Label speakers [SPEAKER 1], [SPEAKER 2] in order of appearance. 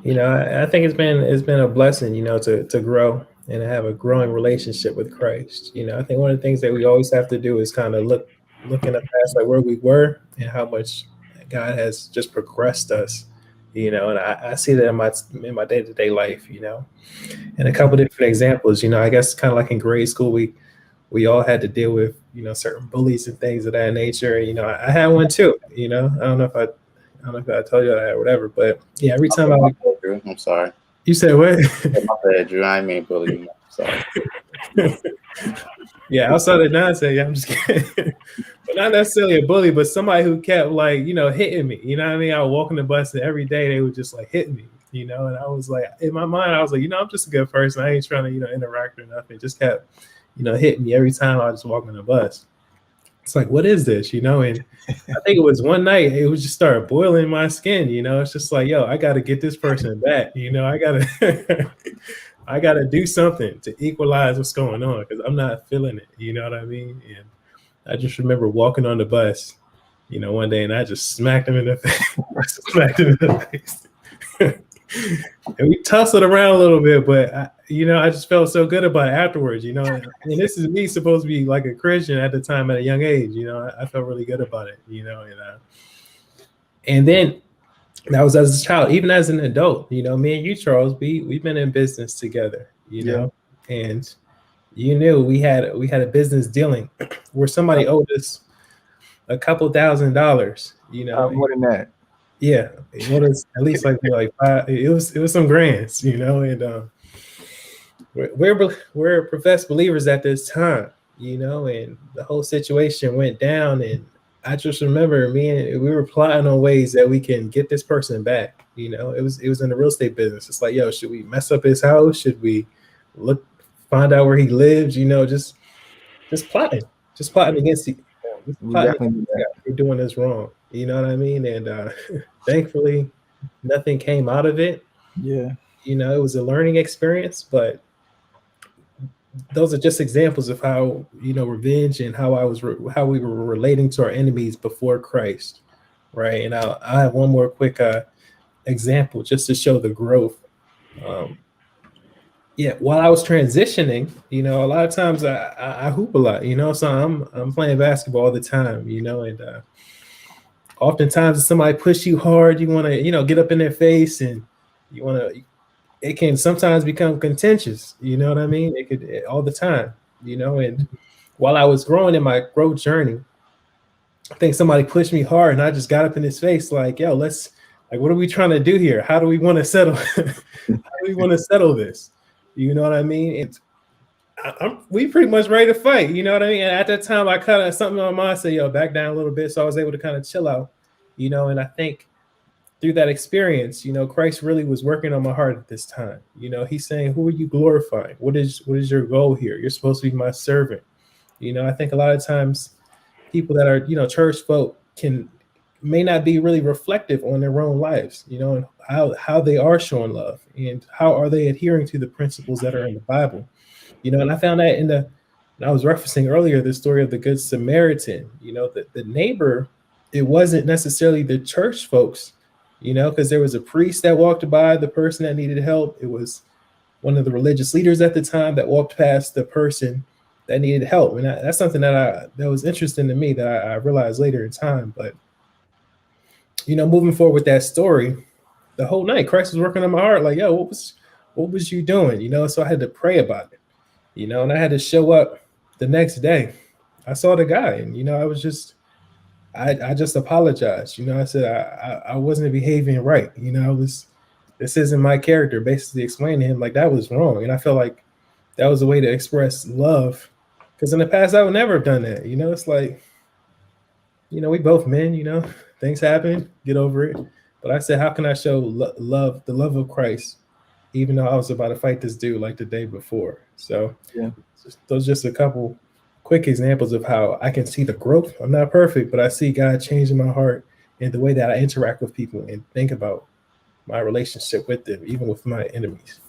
[SPEAKER 1] I think it's been a blessing, to grow and have a growing relationship with Christ. I think one of the things that we always have to do is kind of look in the past, like where we were and how much God has just progressed us. And I see that in my day to day life. And a couple different examples. I guess kind of like in grade school, we all had to deal with certain bullies and things of that nature. I had one too. I don't know if I told you that or whatever, but yeah, every time I
[SPEAKER 2] My
[SPEAKER 1] would.
[SPEAKER 2] bad, Drew. I'm sorry.
[SPEAKER 1] You said what?
[SPEAKER 2] Yeah, my bad, Drew. I ain't mean to bully you. Sorry.
[SPEAKER 1] Yeah, outside of nonsense, yeah, I'm just kidding. But not necessarily a bully, but somebody who kept like, hitting me. You know what I mean? I would walk on the bus and every day they would just like hit me, and I was like, in my mind, I was like, I'm just a good person. I ain't trying to, interact or nothing. Just kept, hitting me every time I was just walking the bus. It's like, what is this? And I think it was one night, it was just started boiling my skin. It's just like, yo, I got to get this person back. I got to, I got to do something to equalize what's going on because I'm not feeling it. You know what I mean? And I just remember walking on the bus, one day and I just smacked him in the face. Smacked him in the face. And we tussled around a little bit, but I just felt so good about it afterwards. And this is me supposed to be like a Christian at the time at a young age. I felt really good about it. And then that was as a child, even as an adult. Me and you, Charles, we've been in business together. And you knew we had a business dealing where somebody owed us a couple $1,000s.
[SPEAKER 3] More than that.
[SPEAKER 1] Yeah, it was at least like five. It was some grands, and we're professed believers at this time, and the whole situation went down, and I just remember we were plotting on ways that we can get this person back. It was in the real estate business. It's like, yo, should we mess up his house? Should we find out where he lives? Just plotting against the. We're doing this wrong. You know what I mean? And thankfully, nothing came out of it.
[SPEAKER 3] Yeah.
[SPEAKER 1] It was a learning experience, but those are just examples of how revenge and how we were relating to our enemies before Christ, right? And I have one more quick example just to show the growth. Yeah, while I was transitioning, a lot of times I hoop a lot, so I'm playing basketball all the time, and oftentimes if somebody push you hard, you want to get up in their face, and you want to. It can sometimes become contentious, you know what I mean? It could all the time, and while I was growing in my growth journey, I think somebody pushed me hard and I just got up in his face like, yo, what are we trying to do here? How do we want to settle? How do we want to settle this? You know what I mean? We pretty much ready to fight, you know what I mean? And at that time, I kind of something on my mind said, yo, back down a little bit. So I was able to kind of chill out, and I think through that experience, Christ really was working on my heart at this time. He's saying, who are you glorifying? What is your goal here? You're supposed to be my servant. I think a lot of times people that are, church folk may not be really reflective on their own lives, and how they are showing love and how are they adhering to the principles that are in the Bible. And I found that and I was referencing earlier the story of the Good Samaritan, the neighbor, it wasn't necessarily the church folks, because there was a priest that walked by the person that needed help. It was one of the religious leaders at the time that walked past the person that needed help. And that's something that was interesting to me that I realized later in time. But, moving forward with that story, the whole night, Christ was working on my heart. Like, yo, what was you doing? So I had to pray about it, and I had to show up the next day. I saw the guy and, I was just, I just apologized. I said I wasn't behaving right. This isn't my character. Basically explaining to him like that was wrong. And I felt like that was a way to express love. Because in the past, I would never have done that. It's like, we both men, things happen, get over it. But I said, how can I show love, the love of Christ, even though I was about to fight this dude like the day before? So
[SPEAKER 3] yeah,
[SPEAKER 1] those are just a couple quick examples of how I can see the growth. I'm not perfect, but I see God changing my heart and the way that I interact with people and think about my relationship with them, even with my enemies.